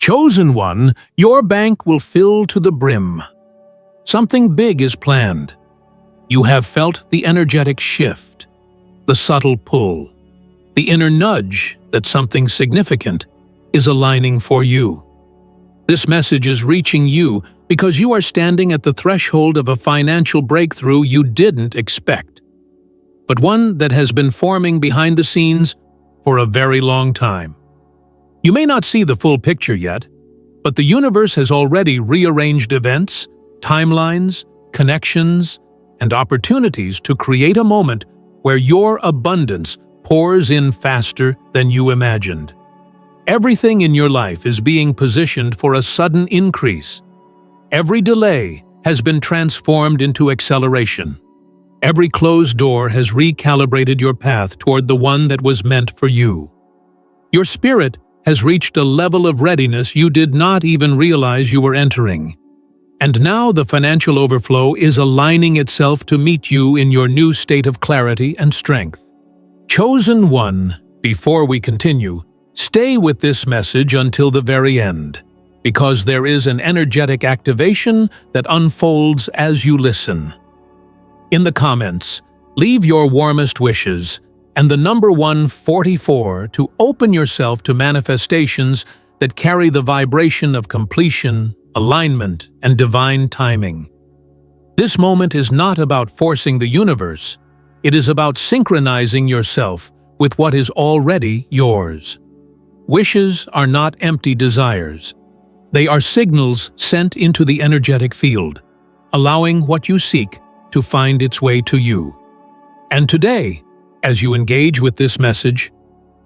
Chosen one, your bank will fill to the brim. Something big is planned. You have felt the energetic shift, the subtle pull, the inner nudge that something significant is aligning for you. This message is reaching you because you are standing at the threshold of a financial breakthrough you didn't expect, but one that has been forming behind the scenes for a very long time. You may not see the full picture yet, but the universe has already rearranged events, timelines, connections, and opportunities to create a moment where your abundance pours in faster than you imagined. Everything in your life is being positioned for a sudden increase. Every delay has been transformed into acceleration. Every closed door has recalibrated your path toward the one that was meant for you. Your spirit has reached a level of readiness you did not even realize you were entering. And now the financial overflow is aligning itself to meet you in your new state of clarity and strength. Chosen one, before we continue, stay with this message until the very end, because there is an energetic activation that unfolds as you listen. In the comments, leave your warmest wishes and the number 144 to open yourself to manifestations that carry the vibration of completion, alignment, and divine timing. This moment is not about forcing the universe. It is about synchronizing yourself with what is already yours. Wishes are not empty desires. They are signals sent into the energetic field, allowing what you seek to find its way to you. And today, as you engage with this message,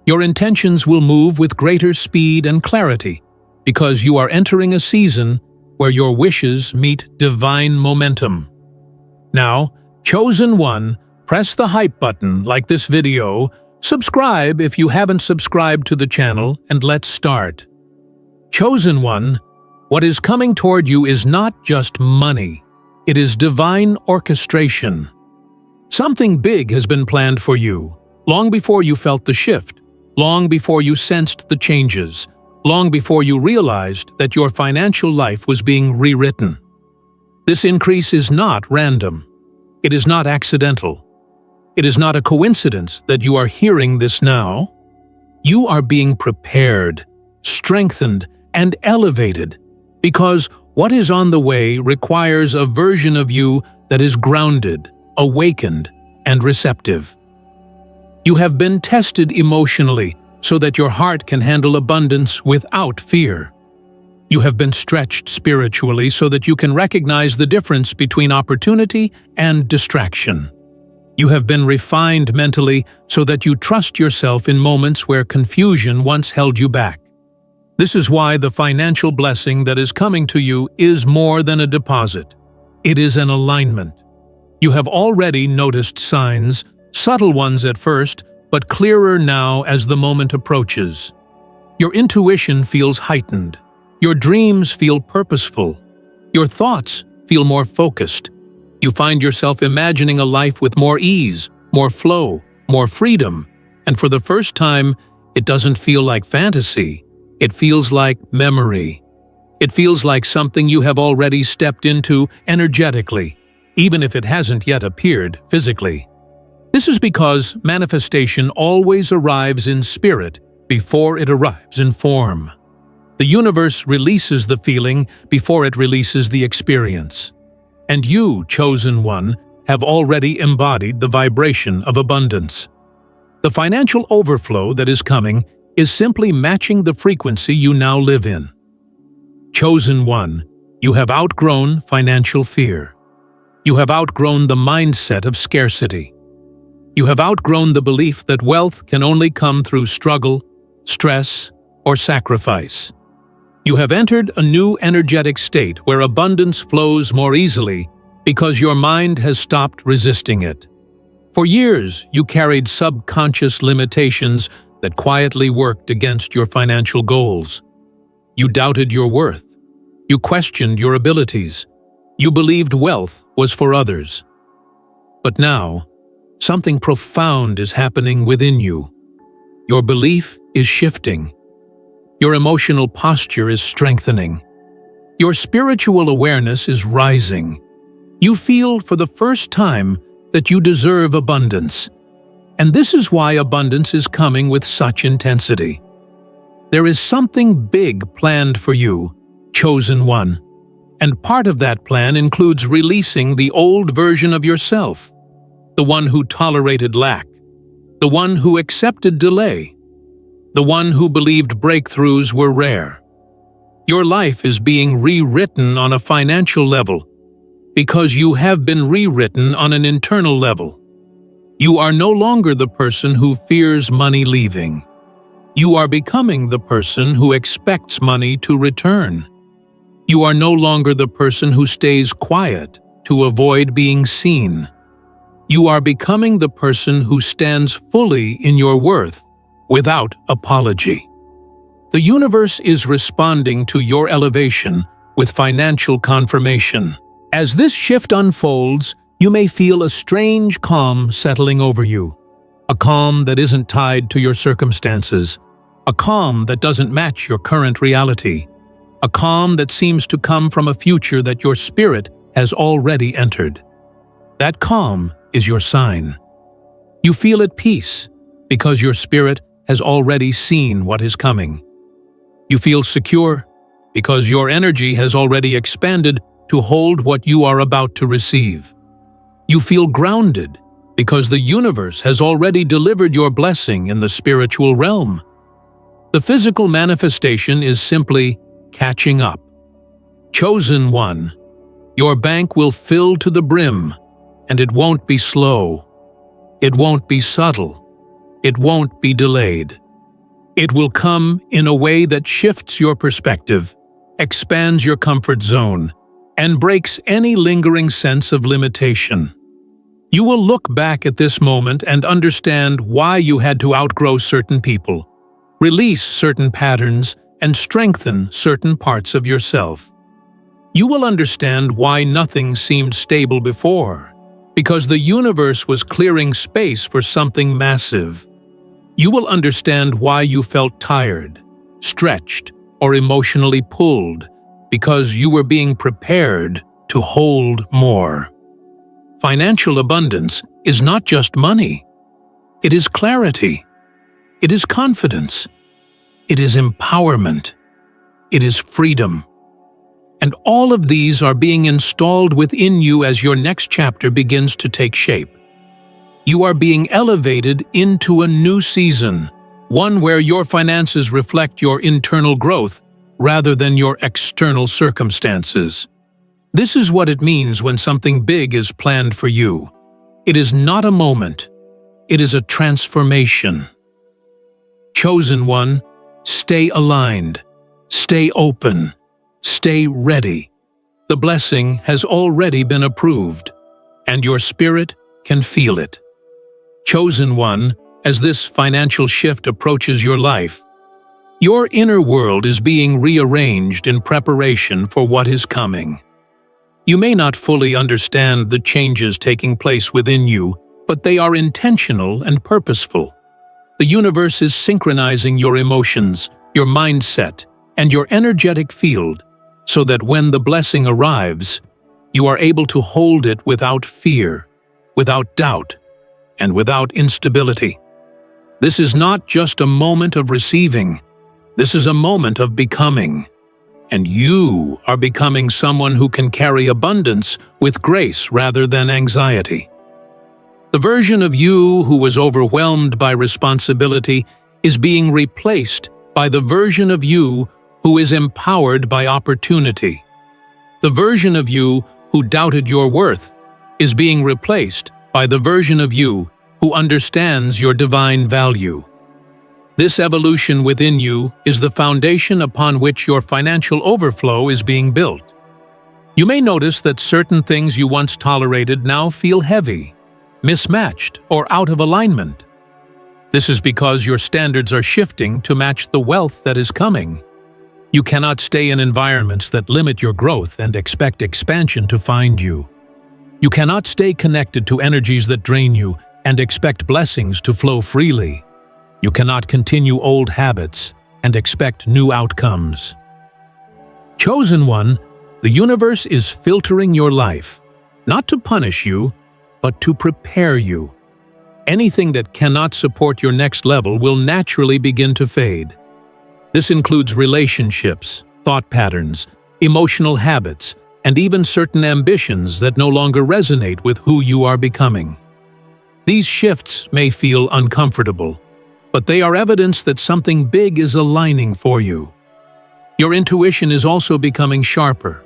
your intentions will move with greater speed and clarity because you are entering a season where your wishes meet divine momentum. Now, chosen one, press the hype button like this video, subscribe if you haven't subscribed to the channel, and let's start. Chosen one, what is coming toward you is not just money. It is divine orchestration. Something big has been planned for you, long before you felt the shift, long before you sensed the changes, long before you realized that your financial life was being rewritten. This increase is not random. It is not accidental. It is not a coincidence that you are hearing this now. You are being prepared, strengthened, and elevated because what is on the way requires a version of you that is grounded, awakened, and receptive. You have been tested emotionally so that your heart can handle abundance without fear. You have been stretched spiritually so that you can recognize the difference between opportunity and distraction. You have been refined mentally so that you trust yourself in moments where confusion once held you back. This is why the financial blessing that is coming to you is more than a deposit. It is an alignment. You have already noticed signs, subtle ones at first, but clearer now as the moment approaches. Your intuition feels heightened. Your dreams feel purposeful. Your thoughts feel more focused. You find yourself imagining a life with more ease, more flow, more freedom, and for the first time, it doesn't feel like fantasy. It feels like memory. It feels like something you have already stepped into energetically, even if it hasn't yet appeared physically. This is because manifestation always arrives in spirit before it arrives in form. The universe releases the feeling before it releases the experience. And you, chosen one, have already embodied the vibration of abundance. The financial overflow that is coming is simply matching the frequency you now live in. Chosen one, you have outgrown financial fear. You have outgrown the mindset of scarcity. You have outgrown the belief that wealth can only come through struggle, stress, or sacrifice. You have entered a new energetic state where abundance flows more easily because your mind has stopped resisting it. For years, you carried subconscious limitations that quietly worked against your financial goals. You doubted your worth. You questioned your abilities. You believed wealth was for others. But now, something profound is happening within you. Your belief is shifting. Your emotional posture is strengthening. Your spiritual awareness is rising. You feel for the first time that you deserve abundance. And this is why abundance is coming with such intensity. There is something big planned for you, chosen one. And part of that plan includes releasing the old version of yourself, the one who tolerated lack, the one who accepted delay, the one who believed breakthroughs were rare. Your life is being rewritten on a financial level because you have been rewritten on an internal level. You are no longer the person who fears money leaving. You are becoming the person who expects money to return. You are no longer the person who stays quiet to avoid being seen. You are becoming the person who stands fully in your worth without apology. The universe is responding to your elevation with financial confirmation. As this shift unfolds, you may feel a strange calm settling over you. A calm that isn't tied to your circumstances. A calm that doesn't match your current reality. A calm that seems to come from a future that your spirit has already entered. That calm is your sign. You feel at peace because your spirit has already seen what is coming. You feel secure because your energy has already expanded to hold what you are about to receive. You feel grounded because the universe has already delivered your blessing in the spiritual realm. The physical manifestation is simply catching up. Chosen one, your bank will fill to the brim, and it won't be slow. It won't be subtle. It won't be delayed. It will come in a way that shifts your perspective, expands your comfort zone, and breaks any lingering sense of limitation. You will look back at this moment and understand why you had to outgrow certain people, release certain patterns, and strengthen certain parts of yourself. You will understand why nothing seemed stable before, because the universe was clearing space for something massive. You will understand why you felt tired, stretched, or emotionally pulled, because you were being prepared to hold more. Financial abundance is not just money. It is clarity. It is confidence. It is empowerment. It is freedom. And all of these are being installed within you as your next chapter begins to take shape. You are being elevated into a new season, one where your finances reflect your internal growth rather than your external circumstances. This is what it means when something big is planned for you. It is not a moment. It is a transformation. Chosen one, stay aligned, stay open, stay ready. The blessing has already been approved, and your spirit can feel it. Chosen one, as this financial shift approaches your life, your inner world is being rearranged in preparation for what is coming. You may not fully understand the changes taking place within you, but they are intentional and purposeful. The universe is synchronizing your emotions, your mindset, and your energetic field, so that when the blessing arrives, you are able to hold it without fear, without doubt, and without instability. This is not just a moment of receiving. This is a moment of becoming. And you are becoming someone who can carry abundance with grace rather than anxiety. The version of you who was overwhelmed by responsibility is being replaced by the version of you who is empowered by opportunity. The version of you who doubted your worth is being replaced by the version of you who understands your divine value. This evolution within you is the foundation upon which your financial overflow is being built. You may notice that certain things you once tolerated now feel heavy, mismatched, or out of alignment. This is because your standards are shifting to match the wealth that is coming. You cannot stay in environments that limit your growth and expect expansion to find you. You cannot stay connected to energies that drain you and expect blessings to flow freely. You cannot continue old habits, and expect new outcomes. Chosen one, the universe is filtering your life, not to punish you, but to prepare you. Anything that cannot support your next level will naturally begin to fade. This includes relationships, thought patterns, emotional habits, and even certain ambitions that no longer resonate with who you are becoming. These shifts may feel uncomfortable, but they are evidence that something big is aligning for you. Your intuition is also becoming sharper.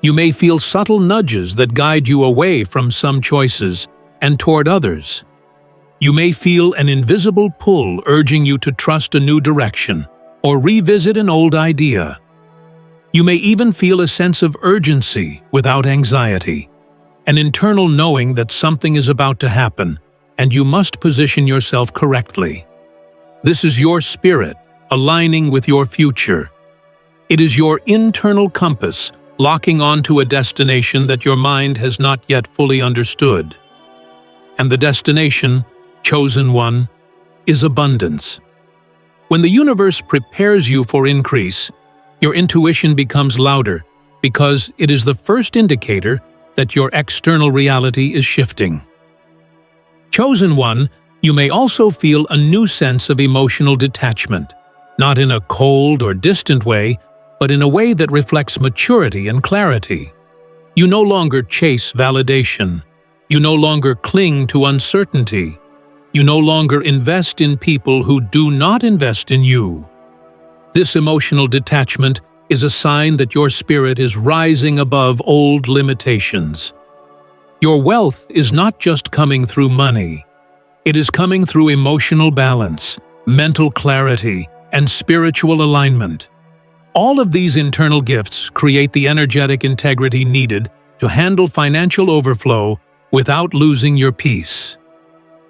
You may feel subtle nudges that guide you away from some choices and toward others. You may feel an invisible pull urging you to trust a new direction or revisit an old idea. You may even feel a sense of urgency without anxiety, an internal knowing that something is about to happen and you must position yourself correctly. This is your spirit aligning with your future. It is your internal compass locking onto a destination that your mind has not yet fully understood. And the destination, chosen one, is abundance. When the universe prepares you for increase, your intuition becomes louder because it is the first indicator that your external reality is shifting. Chosen one, you may also feel a new sense of emotional detachment, not in a cold or distant way, but in a way that reflects maturity and clarity. You no longer chase validation. You no longer cling to uncertainty. You no longer invest in people who do not invest in you. This emotional detachment is a sign that your spirit is rising above old limitations. Your wealth is not just coming through money. It is coming through emotional balance, mental clarity, and spiritual alignment. All of these internal gifts create the energetic integrity needed to handle financial overflow without losing your peace.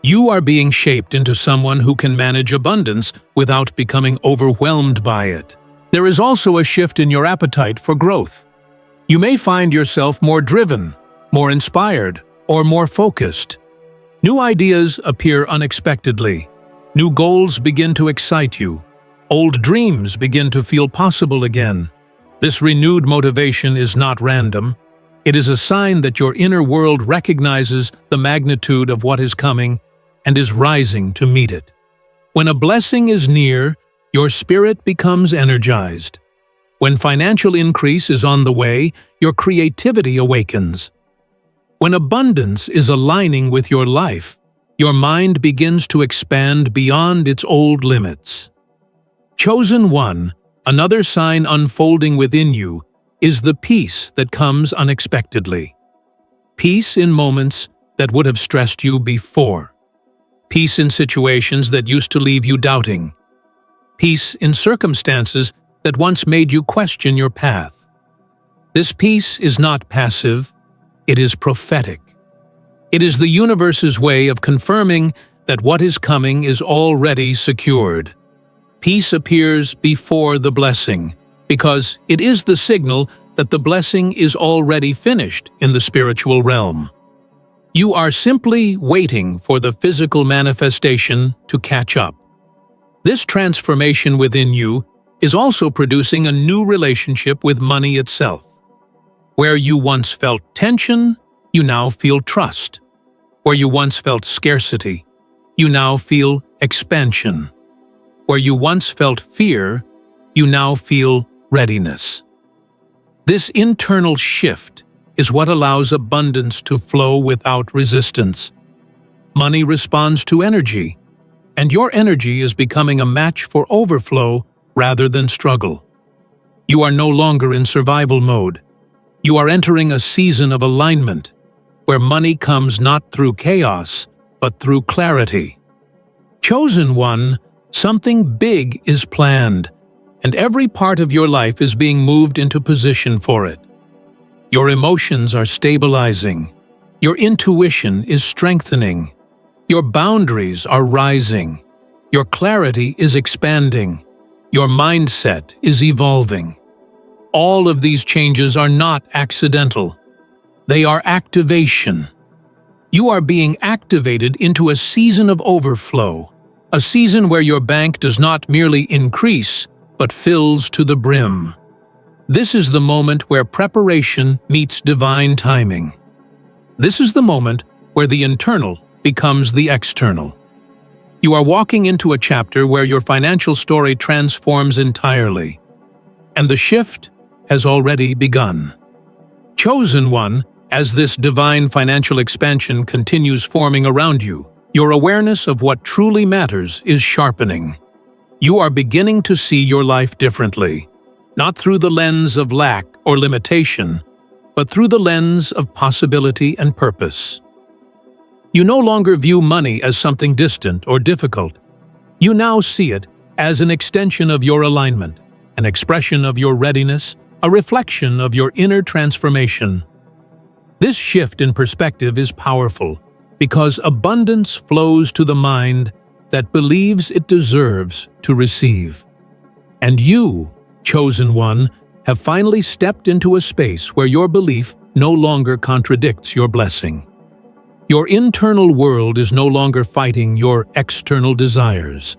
You are being shaped into someone who can manage abundance without becoming overwhelmed by it. There is also a shift in your appetite for growth. You may find yourself more driven, more inspired, or more focused. New ideas appear unexpectedly. New goals begin to excite you. Old dreams begin to feel possible again. This renewed motivation is not random. It is a sign that your inner world recognizes the magnitude of what is coming and is rising to meet it. When a blessing is near, your spirit becomes energized. When financial increase is on the way, your creativity awakens. When abundance is aligning with your life, your mind begins to expand beyond its old limits. Chosen one, another sign unfolding within you, is the peace that comes unexpectedly. Peace in moments that would have stressed you before. Peace in situations that used to leave you doubting. Peace in circumstances that once made you question your path. This peace is not passive, it is prophetic. It is the universe's way of confirming that what is coming is already secured. Peace appears before the blessing, because it is the signal that the blessing is already finished in the spiritual realm. You are simply waiting for the physical manifestation to catch up. This transformation within you is also producing a new relationship with money itself. Where you once felt tension, you now feel trust. Where you once felt scarcity, you now feel expansion. Where you once felt fear, you now feel readiness. This internal shift is what allows abundance to flow without resistance. Money responds to energy, and your energy is becoming a match for overflow rather than struggle. You are no longer in survival mode. You are entering a season of alignment, where money comes not through chaos, but through clarity. Chosen one, something big is planned, and every part of your life is being moved into position for it. Your emotions are stabilizing. Your intuition is strengthening. Your boundaries are rising. Your clarity is expanding. Your mindset is evolving. All of these changes are not accidental. They are activation. You are being activated into a season of overflow, A season where your bank does not merely increase, but fills to the brim. This is the moment where preparation meets divine timing. This is the moment where the internal becomes the external. You are walking into a chapter where your financial story transforms entirely, and the shift has already begun. Chosen one, as this divine financial expansion continues forming around you, your awareness of what truly matters is sharpening. You are beginning to see your life differently, not through the lens of lack or limitation, but through the lens of possibility and purpose. You no longer view money as something distant or difficult. You now see it as an extension of your alignment, an expression of your readiness, a reflection of your inner transformation. This shift in perspective is powerful because abundance flows to the mind that believes it deserves to receive. And you, chosen one, have finally stepped into a space where your belief no longer contradicts your blessing. Your internal world is no longer fighting your external desires.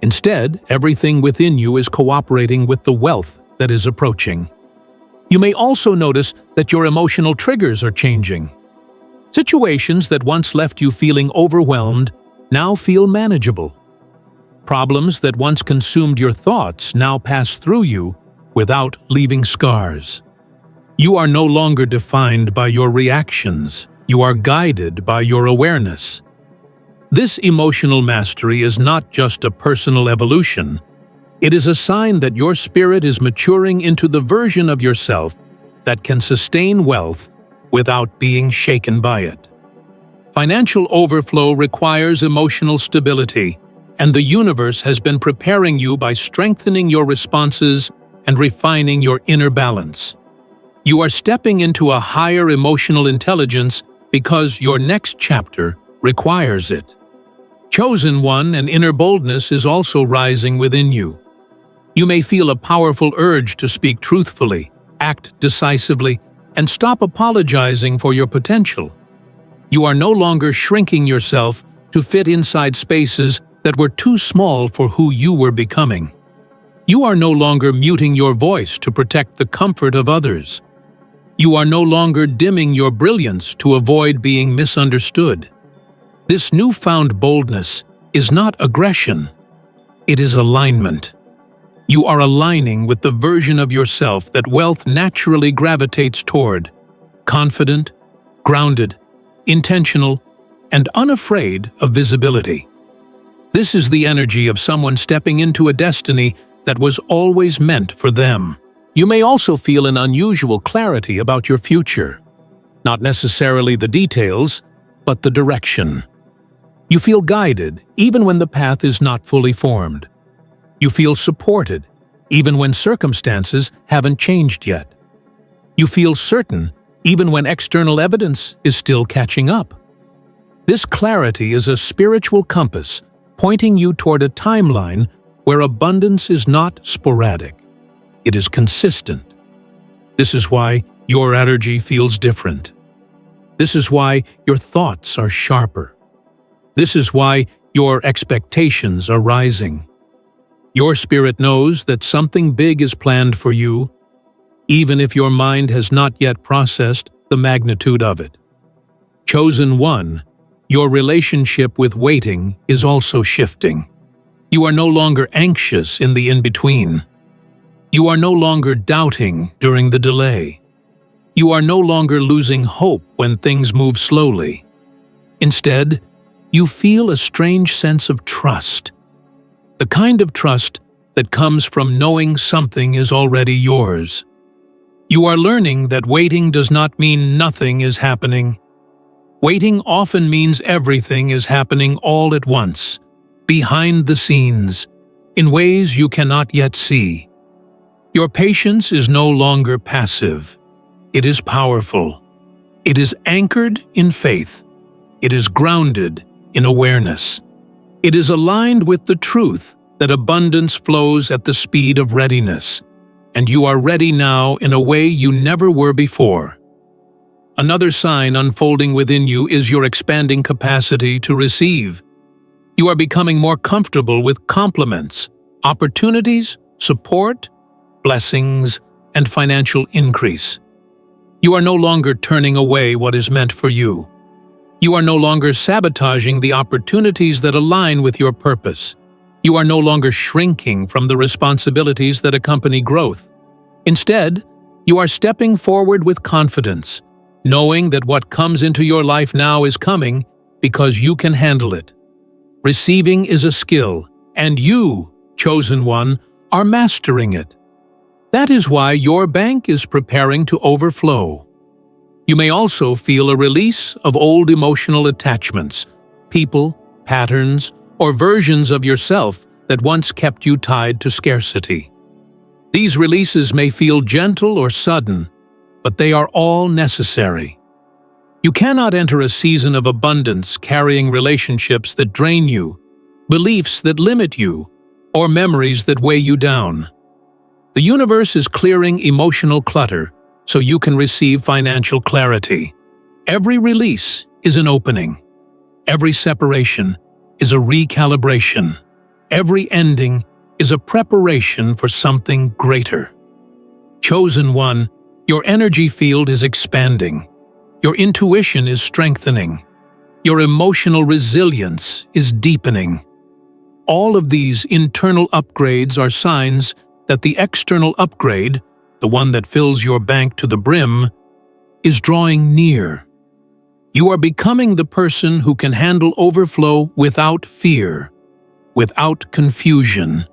Instead, everything within you is cooperating with the wealth that is approaching. You may also notice that your emotional triggers are changing. Situations that once left you feeling overwhelmed now feel manageable. Problems that once consumed your thoughts now pass through you without leaving scars. You are no longer defined by your reactions. You are guided by your awareness. This emotional mastery is not just a personal evolution. It is a sign that your spirit is maturing into the version of yourself that can sustain wealth without being shaken by it. Financial overflow requires emotional stability, and the universe has been preparing you by strengthening your responses and refining your inner balance. You are stepping into a higher emotional intelligence because your next chapter requires it. Chosen one, and inner boldness is also rising within you. You may feel a powerful urge to speak truthfully, act decisively, and stop apologizing for your potential. You are no longer shrinking yourself to fit inside spaces that were too small for who you were becoming. You are no longer muting your voice to protect the comfort of others. You are no longer dimming your brilliance to avoid being misunderstood. This newfound boldness is not aggression. It is alignment. You are aligning with the version of yourself that wealth naturally gravitates toward, confident, grounded, intentional, and unafraid of visibility. This is the energy of someone stepping into a destiny that was always meant for them. You may also feel an unusual clarity about your future. Not necessarily the details, but the direction. You feel guided even when the path is not fully formed. You feel supported even when circumstances haven't changed yet. You feel certain even when external evidence is still catching up. This clarity is a spiritual compass pointing you toward a timeline where abundance is not sporadic. It is consistent. This is why your energy feels different. This is why your thoughts are sharper. This is why your expectations are rising. Your spirit knows that something big is planned for you, even if your mind has not yet processed the magnitude of it. Chosen one, your relationship with waiting is also shifting. You are no longer anxious in the in-between. You are no longer doubting during the delay. You are no longer losing hope when things move slowly. Instead, you feel a strange sense of trust. The kind of trust that comes from knowing something is already yours. You are learning that waiting does not mean nothing is happening. Waiting often means everything is happening all at once, behind the scenes, in ways you cannot yet see. Your patience is no longer passive. It is powerful. It is anchored in faith. It is grounded in awareness. It is aligned with the truth that abundance flows at the speed of readiness, and you are ready now in a way you never were before. Another sign unfolding within you is your expanding capacity to receive. You are becoming more comfortable with compliments, opportunities, support, blessings, and financial increase. You are no longer turning away what is meant for you. You are no longer sabotaging the opportunities that align with your purpose. You are no longer shrinking from the responsibilities that accompany growth. Instead, you are stepping forward with confidence, knowing that what comes into your life now is coming because you can handle it. Receiving is a skill, and you, chosen one, are mastering it. That is why your bank is preparing to overflow. You may also feel a release of old emotional attachments, people, patterns, or versions of yourself that once kept you tied to scarcity. These releases may feel gentle or sudden, but they are all necessary. You cannot enter a season of abundance carrying relationships that drain you, beliefs that limit you, or memories that weigh you down. The universe is clearing emotional clutter so you can receive financial clarity. Every release is an opening. Every separation is a recalibration. Every ending is a preparation for something greater. Chosen one, your energy field is expanding. Your intuition is strengthening. Your emotional resilience is deepening. All of these internal upgrades are signs that the external upgrade, the one that fills your bank to the brim, is drawing near. You are becoming the person who can handle overflow without fear, without confusion,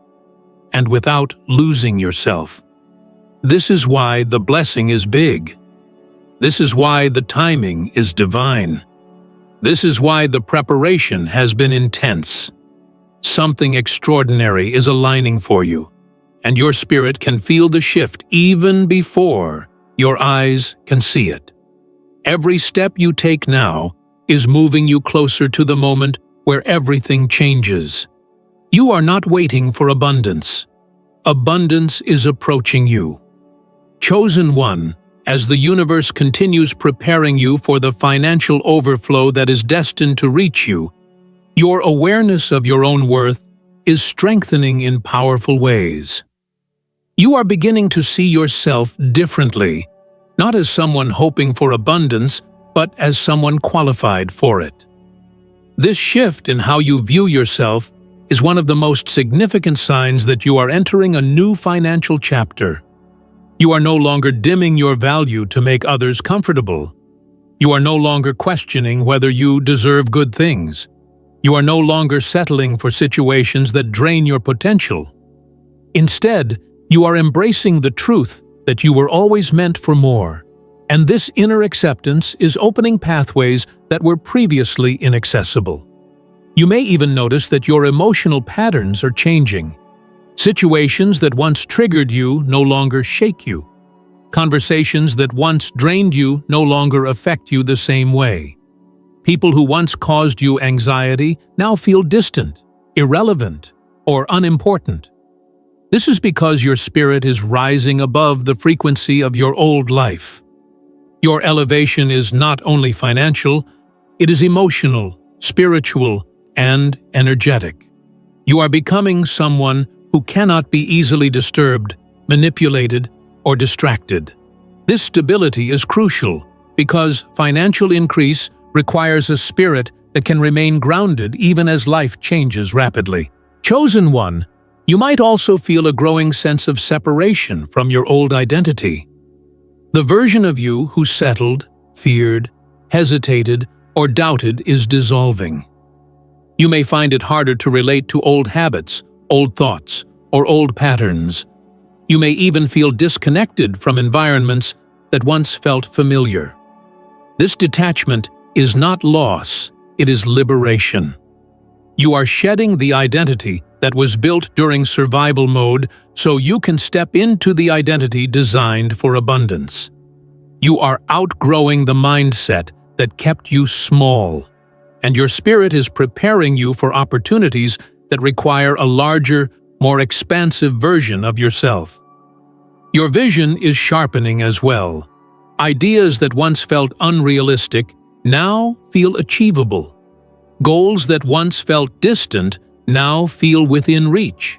and without losing yourself. This is why the blessing is big. This is why the timing is divine. This is why the preparation has been intense. Something extraordinary is aligning for you, and your spirit can feel the shift even before your eyes can see it. Every step you take now is moving you closer to the moment where everything changes. You are not waiting for abundance. Abundance is approaching you. Chosen one, as the universe continues preparing you for the financial overflow that is destined to reach you, your awareness of your own worth is strengthening in powerful ways. You are beginning to see yourself differently, not as someone hoping for abundance, but as someone qualified for it. This shift in how you view yourself is one of the most significant signs that you are entering a new financial chapter. You are no longer dimming your value to make others comfortable. You are no longer questioning whether you deserve good things. You are no longer settling for situations that drain your potential. Instead, you are embracing the truth that you were always meant for more, and this inner acceptance is opening pathways that were previously inaccessible. You may even notice that your emotional patterns are changing. Situations that once triggered you no longer shake you. Conversations that once drained you no longer affect you the same way. People who once caused you anxiety now feel distant, irrelevant, or unimportant. This is because your spirit is rising above the frequency of your old life. Your elevation is not only financial, it is emotional, spiritual, and energetic. You are becoming someone who cannot be easily disturbed, manipulated, or distracted. This stability is crucial because financial increase requires a spirit that can remain grounded even as life changes rapidly. Chosen one, you might also feel a growing sense of separation from your old identity. The version of you who settled, feared, hesitated, or doubted is dissolving. You may find it harder to relate to old habits, old thoughts, or old patterns. You may even feel disconnected from environments that once felt familiar. This detachment is not loss, it is liberation. You are shedding the identity that was built during survival mode so you can step into the identity designed for abundance. You are outgrowing the mindset that kept you small, and your spirit is preparing you for opportunities that require a larger, more expansive version of yourself. Your vision is sharpening as well. Ideas that once felt unrealistic now feel achievable. Goals that once felt distant now feel within reach.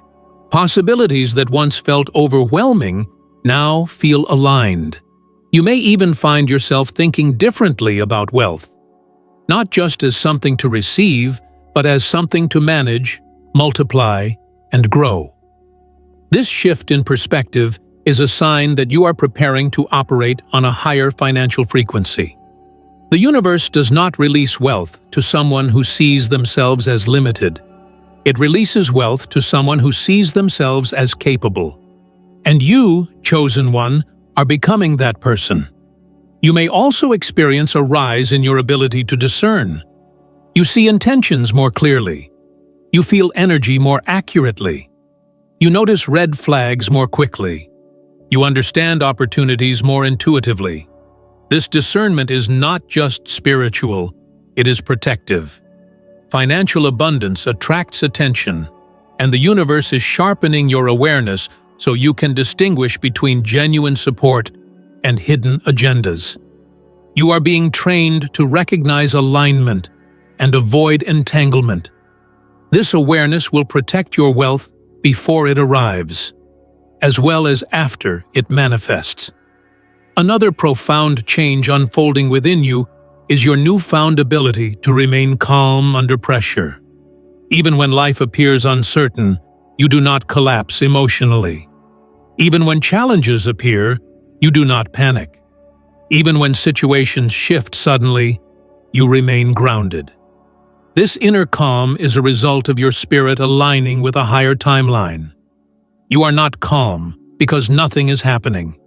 Possibilities that once felt overwhelming now feel aligned. You may even find yourself thinking differently about wealth, not just as something to receive, but as something to manage, multiply, and grow. This shift in perspective is a sign that you are preparing to operate on a higher financial frequency. The universe does not release wealth to someone who sees themselves as limited. It releases wealth to someone who sees themselves as capable. And you, chosen one, are becoming that person. You may also experience a rise in your ability to discern. You see intentions more clearly. You feel energy more accurately. You notice red flags more quickly. You understand opportunities more intuitively. This discernment is not just spiritual, it is protective. Financial abundance attracts attention, and the universe is sharpening your awareness so you can distinguish between genuine support and hidden agendas. You are being trained to recognize alignment and avoid entanglement. This awareness will protect your wealth before it arrives, as well as after it manifests. Another profound change unfolding within you is your newfound ability to remain calm under pressure. Even when life appears uncertain, you do not collapse emotionally. Even when challenges appear, you do not panic. Even when situations shift suddenly, you remain grounded. This inner calm is a result of your spirit aligning with a higher timeline. You are not calm because nothing is happening.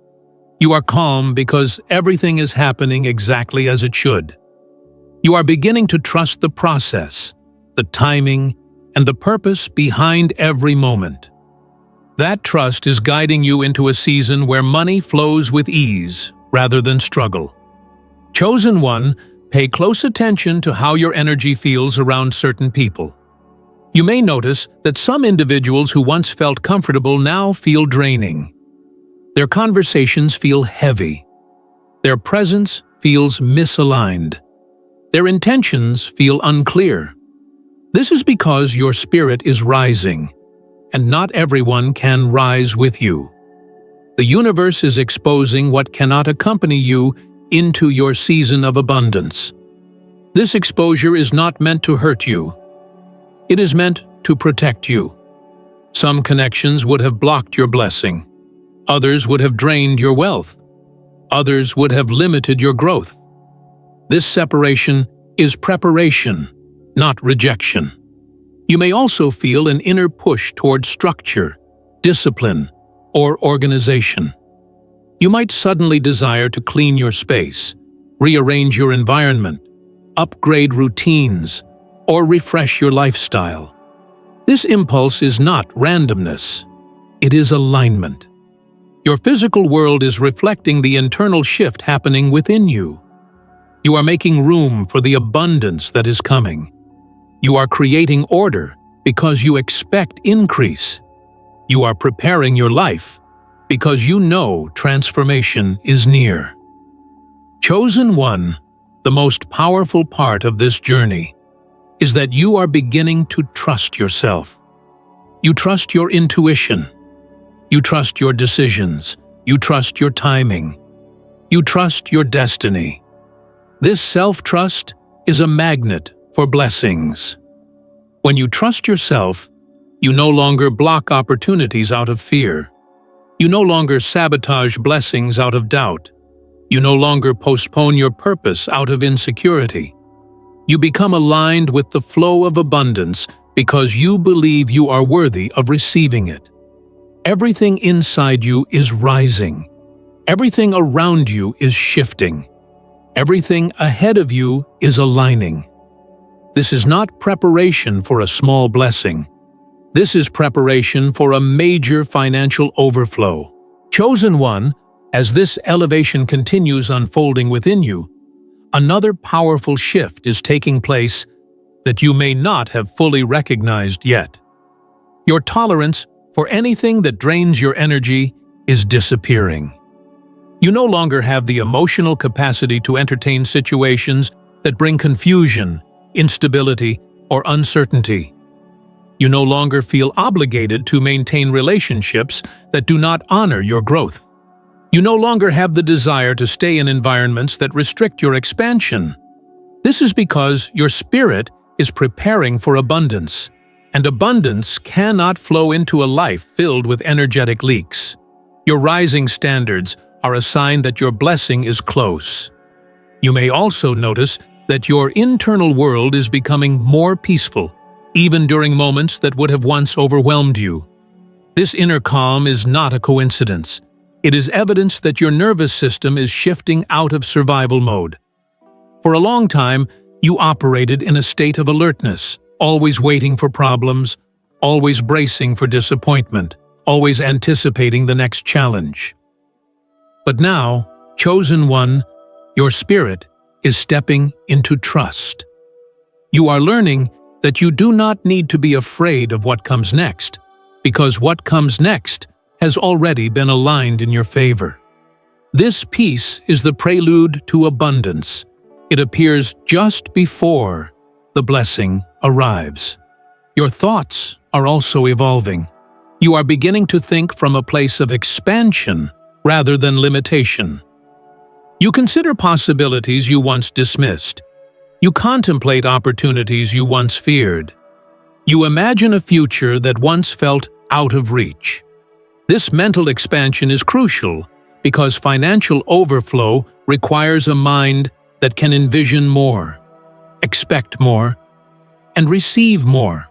You are calm because everything is happening exactly as it should. You are beginning to trust the process, the timing, and the purpose behind every moment. That trust is guiding you into a season where money flows with ease rather than struggle. Chosen one, pay close attention to how your energy feels around certain people. You may notice that some individuals who once felt comfortable now feel draining. Their conversations feel heavy. Their presence feels misaligned. Their intentions feel unclear. This is because your spirit is rising, and not everyone can rise with you. The universe is exposing what cannot accompany you into your season of abundance. This exposure is not meant to hurt you. It is meant to protect you. Some connections would have blocked your blessing. Others would have drained your wealth. Others would have limited your growth. This separation is preparation, not rejection. You may also feel an inner push toward structure, discipline, or organization. You might suddenly desire to clean your space, rearrange your environment, upgrade routines, or refresh your lifestyle. This impulse is not randomness. It is alignment. Your physical world is reflecting the internal shift happening within you. You are making room for the abundance that is coming. You are creating order because you expect increase. You are preparing your life because you know transformation is near. Chosen one, the most powerful part of this journey is that you are beginning to trust yourself. You trust your intuition. You trust your decisions. You trust your timing. You trust your destiny. This self-trust is a magnet for blessings. When you trust yourself, you no longer block opportunities out of fear. You no longer sabotage blessings out of doubt. You no longer postpone your purpose out of insecurity. You become aligned with the flow of abundance because you believe you are worthy of receiving it. Everything inside you is rising. Everything around you is shifting. Everything ahead of you is aligning. This is not preparation for a small blessing. This is preparation for a major financial overflow. Chosen one, as this elevation continues unfolding within you, another powerful shift is taking place that you may not have fully recognized yet. Your tolerance for anything that drains your energy is disappearing. You no longer have the emotional capacity to entertain situations that bring confusion, instability, or uncertainty. You no longer feel obligated to maintain relationships that do not honor your growth. You no longer have the desire to stay in environments that restrict your expansion. This is because your spirit is preparing for abundance, and abundance cannot flow into a life filled with energetic leaks. Your rising standards are a sign that your blessing is close. You may also notice that your internal world is becoming more peaceful, even during moments that would have once overwhelmed you. This inner calm is not a coincidence. It is evidence that your nervous system is shifting out of survival mode. For a long time, you operated in a state of alertness, always waiting for problems, always bracing for disappointment, always anticipating the next challenge. But now, chosen one, your spirit is stepping into trust. You are learning that you do not need to be afraid of what comes next, because what comes next has already been aligned in your favor. This peace is the prelude to abundance. It appears just before the blessing arrives. Your thoughts are also evolving. You are beginning to think from a place of expansion rather than limitation. You consider possibilities you once dismissed. You contemplate opportunities you once feared. You imagine a future that once felt out of reach. This mental expansion is crucial because financial overflow requires a mind that can envision more, expect more, and receive more.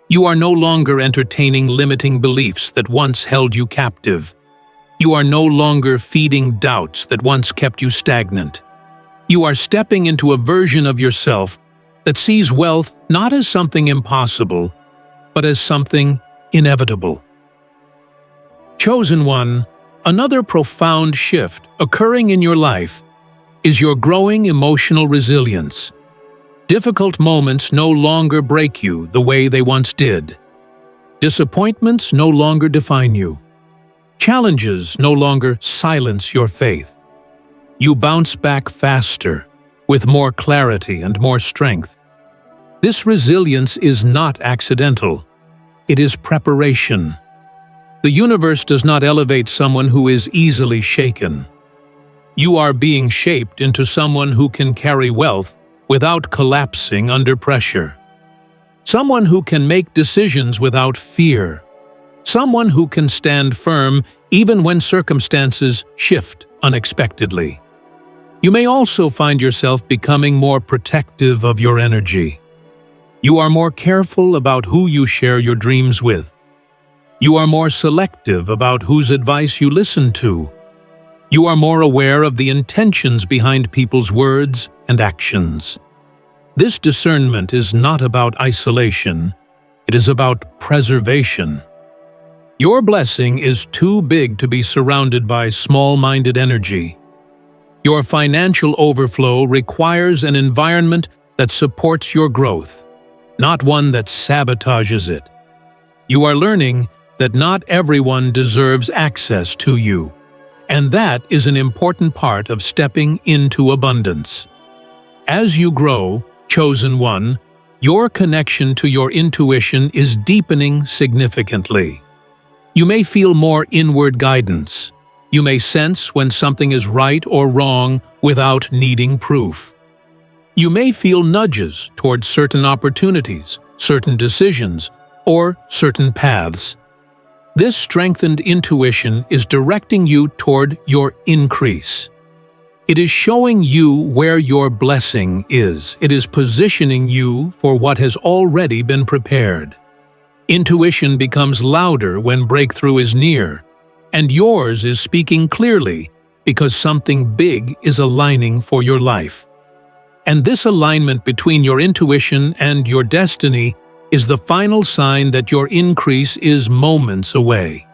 You are no longer entertaining limiting beliefs that once held you captive. You are no longer feeding doubts that once kept you stagnant. You are stepping into a version of yourself that sees wealth not as something impossible, but as something inevitable. Chosen one, another profound shift occurring in your life is your growing emotional resilience. Difficult moments no longer break you the way they once did. Disappointments no longer define you. Challenges no longer silence your faith. You bounce back faster, with more clarity and more strength. This resilience is not accidental. It is preparation. The universe does not elevate someone who is easily shaken. You are being shaped into someone who can carry wealth without collapsing under pressure. Someone who can make decisions without fear. Someone who can stand firm even when circumstances shift unexpectedly. You may also find yourself becoming more protective of your energy. You are more careful about who you share your dreams with. You are more selective about whose advice you listen to. You are more aware of the intentions behind people's words and actions. This discernment is not about isolation, it is about preservation. Your blessing is too big to be surrounded by small-minded energy. Your financial overflow requires an environment that supports your growth, not one that sabotages it. You are learning that not everyone deserves access to you, and that is an important part of stepping into abundance. As you grow, chosen one, your connection to your intuition is deepening significantly. You may feel more inward guidance. You may sense when something is right or wrong without needing proof. You may feel nudges towards certain opportunities, certain decisions, or certain paths. This strengthened intuition is directing you toward your increase. It is showing you where your blessing is. It is positioning you for what has already been prepared. Intuition becomes louder when breakthrough is near, and yours is speaking clearly because something big is aligning for your life. And this alignment between your intuition and your destiny is the final sign that your increase is moments away.